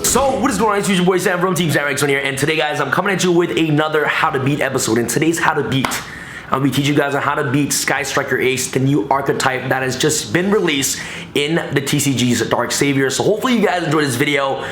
So what is going on? It's your boy Sam from TeamSamuraiX1 here, and today guys I'm coming at you with another how to beat episode. In today's how to beat, I'll be teaching you guys on how to beat Sky Striker Ace, the new archetype that has just been released in the TCG's Dark Savior. So hopefully you guys enjoyed this video.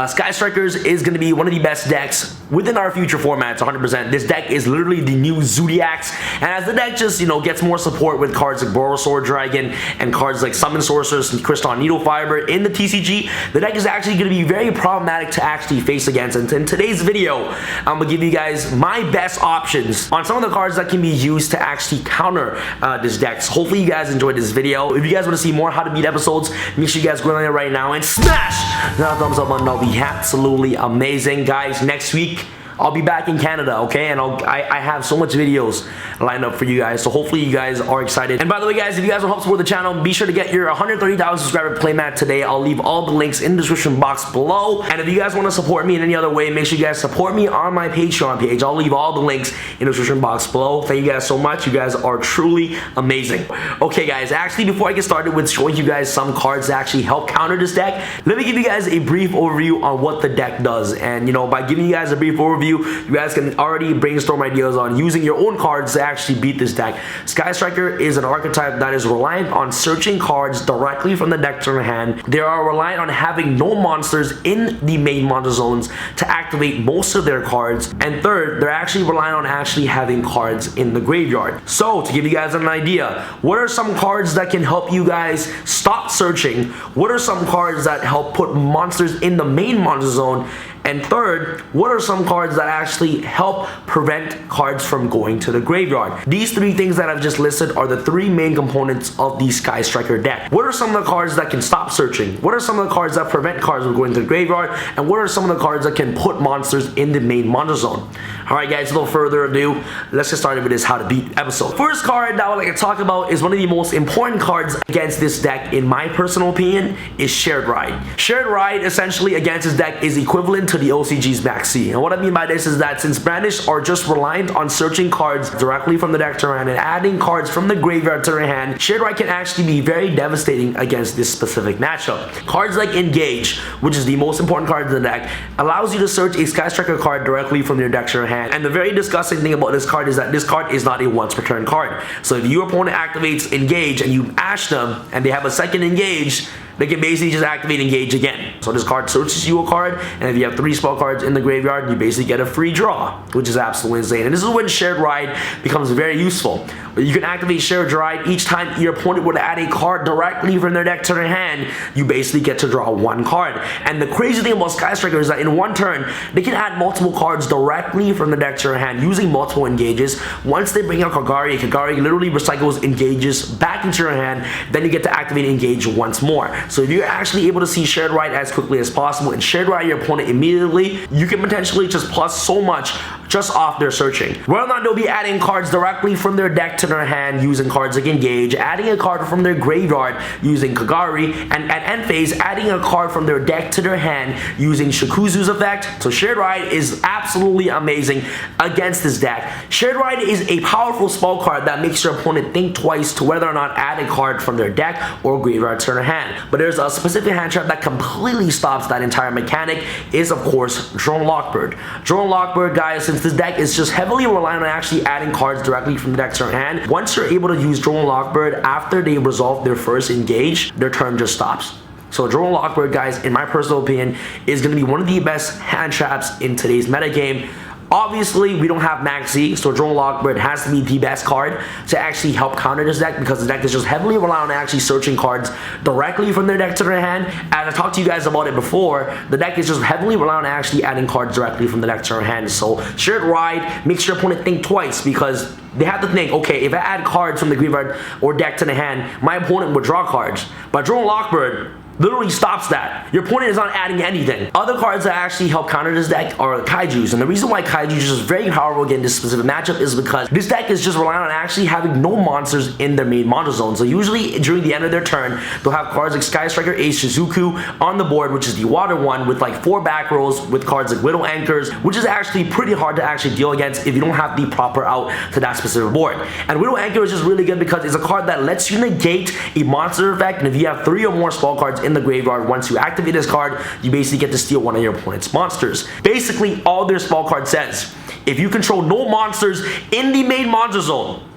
Sky Strikers is going to be one of the best decks within our future formats, 100%. This deck is literally the new Zodiacs, and as the deck just, gets more support with cards like Borrowsword Dragon and cards like Summon Sorceress and Crystal Needle Fiber in the TCG, the deck is actually going to be very problematic to actually face against. And in today's video, I'm going to give you guys my best options on some of the cards that can be used to actually counter this deck. So hopefully you guys enjoyed this video. If you guys want to see more how to beat episodes, make sure you guys go on there right now and smash that thumbs up button. That'll be absolutely amazing. Guys, next week I'll be back in Canada, okay? And I have so much videos lined up for you guys, so hopefully you guys are excited. And by the way guys, if you guys want to help support the channel, be sure to get your 130,000 subscriber playmat today. I'll leave all the links in the description box below. And if you guys want to support me in any other way, make sure you guys support me on my Patreon page. I'll leave all the links in the description box below. Thank you guys so much. You guys are truly amazing. Okay guys, actually before I get started with showing you guys some cards that actually help counter this deck, let me give you guys a brief overview on what the deck does. And by giving you guys a brief overview, you guys can already brainstorm ideas on using your own cards to actually beat this deck. Sky Striker is an archetype that is reliant on searching cards directly from the deck to their hand. They are reliant on having no monsters in the main monster zones to activate most of their cards. And third, they're actually reliant on actually having cards in the graveyard. So to give you guys an idea, what are some cards that can help you guys stop searching? What are some cards that help put monsters in the main monster zone? And third, what are some cards that actually help prevent cards from going to the graveyard? These three things that I've just listed are the three main components of the Sky Striker deck. What are some of the cards that can stop searching? What are some of the cards that prevent cards from going to the graveyard? And what are some of the cards that can put monsters in the main monster zone? Alright guys, without further ado, let's get started with this how to beat episode. First card that I would like to talk about is one of the most important cards against this deck, in my personal opinion, is Shared Ride. Shared Ride essentially against this deck is equivalent to the OCG's Maxi. And what I mean by this is that since Brandish are just reliant on searching cards directly from the deck to their hand and adding cards from the graveyard to their hand, Shared Ride can actually be very devastating against this specific matchup. Cards like Engage, which is the most important card in the deck, allows you to search a Sky Striker card directly from your deck to your hand. And the very disgusting thing about this card is that this card is not a once per turn card. So if your opponent activates Engage and you ash them and they have a second Engage, they can basically just activate Engage again. So this card searches you a card, and if you have 3 spell cards in the graveyard, you basically get a free draw, which is absolutely insane. And this is when Shared Ride becomes very useful. You can activate Shared Ride each time your opponent would add a card directly from their deck to their hand. You basically get to draw 1 card. And the crazy thing about Sky Striker is that in 1 turn, they can add multiple cards directly from the deck to their hand using multiple Engages. Once they bring out Kagari, Kagari literally recycles Engages back into your hand. Then you get to activate Engage once more. So if you're actually able to see Shared Ride as quickly as possible and Shared Ride your opponent immediately, you can potentially just plus so much just off their searching. Whether or not they'll be adding cards directly from their deck to their hand using cards like Engage, adding a card from their graveyard using Kagari, and at end phase adding a card from their deck to their hand using Shikuzu's effect. So Shared Ride is absolutely amazing against this deck. Shared Ride is a powerful spell card that makes your opponent think twice to whether or not add a card from their deck or graveyard to their hand. But there's a specific hand trap that completely stops that entire mechanic, is of course Drone Lockbird. Drone Lockbird, guys, since this deck is just heavily reliant on actually adding cards directly from the deck to their hand, once you're able to use Drone Lockbird after they resolve their first Engage, their turn just stops. So Drone Lockbird, guys, in my personal opinion, is going to be one of the best hand traps in today's metagame. Obviously, we don't have Maxi, so Drone Lockbird has to be the best card to actually help counter this deck, because the deck is just heavily reliant on actually searching cards directly from their deck to their hand. As I talked to you guys about it before, the deck is just heavily reliant on actually adding cards directly from the deck to their hand. So Shared Ride makes your opponent think twice, because they have to think, okay, if I add cards from the graveyard or deck to the hand, my opponent would draw cards. But Drone Lockbird literally stops that. Your opponent is not adding anything. Other cards that actually help counter this deck are Kaijus, and the reason why Kaijus is very powerful against this specific matchup is because this deck is just relying on actually having no monsters in their main monster zone. So usually during the end of their turn, they'll have cards like Sky Striker Ace Shizuku on the board, which is the water one, with like 4 back rows with cards like Widow Anchors, which is actually pretty hard to actually deal against if you don't have the proper out to that specific board. And Widow Anchor is just really good because it's a card that lets you negate a monster effect, and if you have 3 or more spell cards in the graveyard. Once you activate this card, you basically get to steal one of your opponent's monsters. Basically, all their spell card says, if you control no monsters in the main monster zone,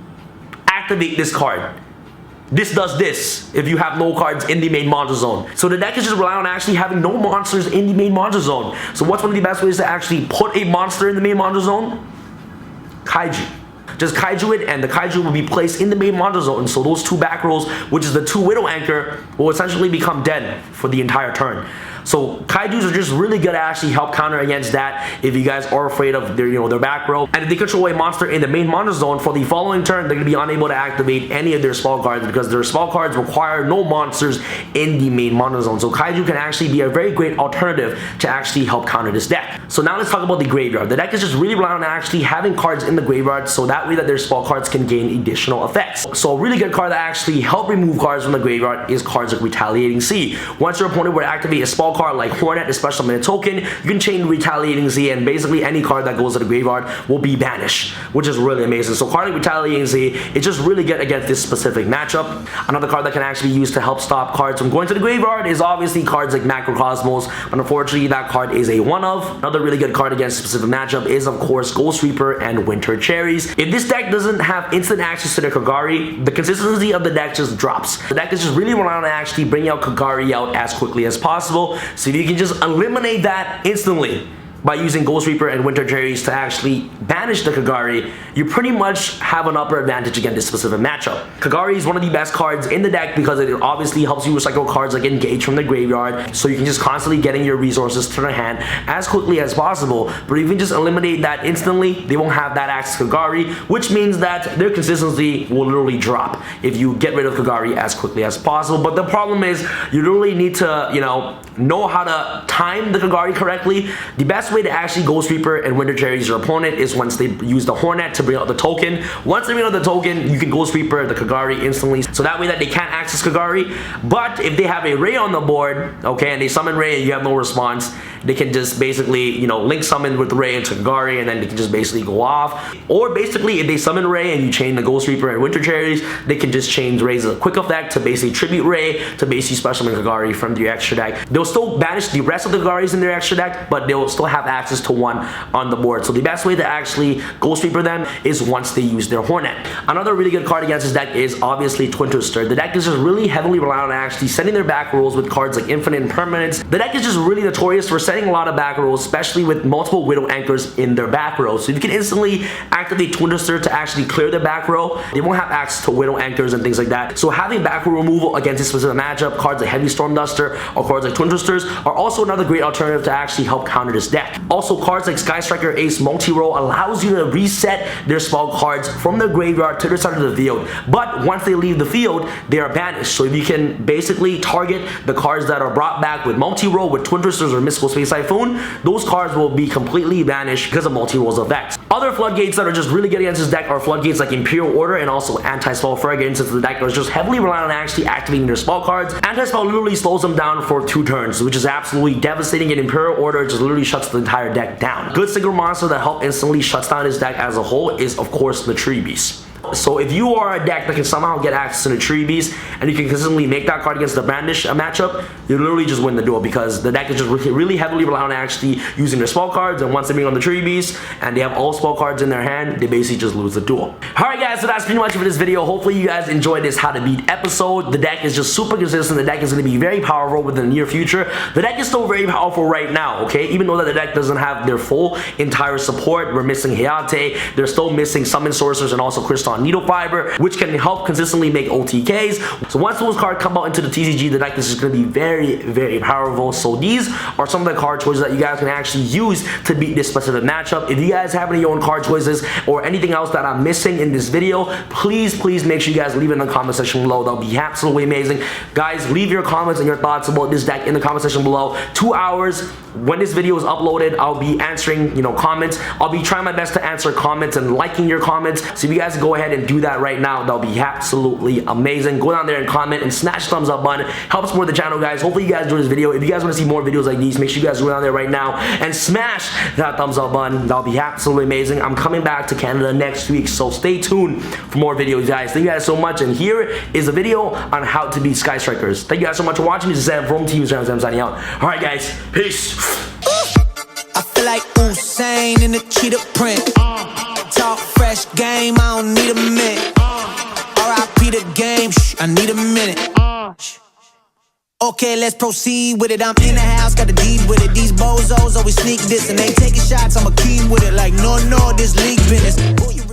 activate this card. This does this if you have no cards in the main monster zone. So the deck is just relying on actually having no monsters in the main monster zone. So what's one of the best ways to actually put a monster in the main monster zone? Kaiju. Just kaiju it, and the kaiju will be placed in the main monster zone. So those two back rolls, which is the 2 Widow Anchor, will essentially become dead for the entire turn. So kaijus are just really good to actually help counter against that if you guys are afraid of their, their back row. And if they control a monster in the main monster zone for the following turn, they're going to be unable to activate any of their spell cards because their spell cards require no monsters in the main monster zone. So kaiju can actually be a very great alternative to actually help counter this deck. So now let's talk about the graveyard. The deck is just really relying on actually having cards in the graveyard so that way that their spell cards can gain additional effects. So a really good card that actually help remove cards from the graveyard is cards like Retaliating Z. Once your opponent were to activate a spell card like Hornet, a special mana token, you can chain Retaliating Z, and basically any card that goes to the graveyard will be banished, which is really amazing. So card like Retaliating Z is just really good against this specific matchup. Another card that can actually be used to help stop cards from going to the graveyard is obviously cards like Macrocosmos, but unfortunately that card is a one-of. Another really good card against a specific matchup is of course Ghost Reaper and Winter Cherries. If this deck doesn't have instant access to the Kagari, the consistency of the deck just drops. The deck is just really relying on actually bringing out Kagari out as quickly as possible. So if you can just eliminate that instantly by using Ghost Reaper and Winter Cherries to actually banish the Kagari, you pretty much have an upper advantage against this specific matchup. Kagari is one of the best cards in the deck because it obviously helps you recycle cards like Engage from the graveyard, so you can just constantly getting your resources to their hand as quickly as possible. But if you can just eliminate that instantly, they won't have that access to Kagari, which means that their consistency will literally drop if you get rid of Kagari as quickly as possible. But the problem is you literally need to, know how to time the Kagari correctly. The best way to actually Ghost Reaper and Winter Cherries your opponent is once they use the Hornet to bring out the token. Once they bring out the token, you can Ghost Reaper the Kagari instantly, so that way that they can't access Kagari. But if they have a Ray on the board, okay, and they summon Ray and you have no response, they can just basically, link summon with Ray into Kagari, and then they can just basically go off. Or basically, if they summon Ray and you chain the Ghost Reaper and Winter Cherries, they can just chain Ray's a quick effect to basically tribute Ray to basically special summon Kagari from their extra deck. They'll still banish the rest of the Kagaris in their extra deck, but they'll still have access to one on the board. So the best way to actually Ghost Reaper them is once they use their Hornet. Another really good card against this deck is obviously Twin Twister. The deck is just really heavily reliant on actually setting their back rolls with cards like Infinite Impermanence. The deck is just really notorious for setting a lot of back rolls, especially with multiple Widow Anchors in their back row. So if you can instantly activate Twin Twister to actually clear their back row, they won't have access to Widow Anchors and things like that. So having back row removal against this specific matchup, cards like Heavy Storm Duster or cards like Twin Twisters are also another great alternative to actually help counter this deck. Also, cards like Sky Striker Ace multi-roll allows you to reset their spell cards from their graveyard to their side of the field. But once they leave the field, they are banished. So if you can basically target the cards that are brought back with multi-roll, with Twin Twisters or Mystical Space Typhoon, those cards will be completely banished because of multi-roll's effects. Other floodgates that are just really good against this deck are floodgates like Imperial Order and also Anti-Spell Fragment, since the deck is just heavily reliant on actually activating their spell cards. Anti-Spell literally slows them down for 2 turns, which is absolutely devastating, and Imperial Order just literally shuts the entire deck down. Good single monster that help instantly shuts down this deck as a whole is of course the Tree Beast. So if you are a deck that can somehow get access to the Tree Beast and you can consistently make that card against the Brandish matchup, you literally just win the duel because the deck is just really heavily reliant on actually using their spell cards, and once they bring on the Tree Beast and they have all spell cards in their hand, they basically just lose the duel. Alright guys, so that's pretty much it for this video. Hopefully you guys enjoyed this how to beat episode. The deck is just super consistent. The deck is going to be very powerful within the near future. The deck is still very powerful right now, okay? Even though that the deck doesn't have their full entire support, we're missing Hayate, they're still missing Summon Sorcerers and also Crystal Needle Fiber, which can help consistently make OTKs. So once those cards come out into the TCG, the deck is just going to be very powerful. So these are some of the card choices that you guys can actually use to beat this specific matchup. If you guys have any own card choices or anything else that I'm missing in this video, please make sure you guys leave it in the comment section below. That'll be absolutely amazing. Guys, leave your comments and your thoughts about this deck in the comment section below. 2 hours when this video is uploaded, I'll be answering, you know, comments. I'll be trying my best to answer comments and liking your comments. So if you guys go ahead and do that right now, that'll be absolutely amazing. Go down there and comment and smash the thumbs up button. Help support the channel, guys. Hopefully you guys enjoyed this video. If you guys want to see more videos like these, make sure you guys go down there right now and smash that thumbs up button. That'll be absolutely amazing. I'm coming back to Canada next week, so stay tuned for more videos, guys. Thank you guys so much, and here is a video on how to beat Sky Strikers. Thank you guys so much for watching. This is Sam from TeamSamuraiX1. I'm signing out. All right, guys. Peace. I feel like Usain in the cheetah print. Talk fresh game, I don't need a minute. R.I.P. the game, I need a minute. Okay, let's proceed with it. I'm in the house, got the deed with it. These bozos always sneak this and they taking shots. I'm a king with it. Like no, this league business.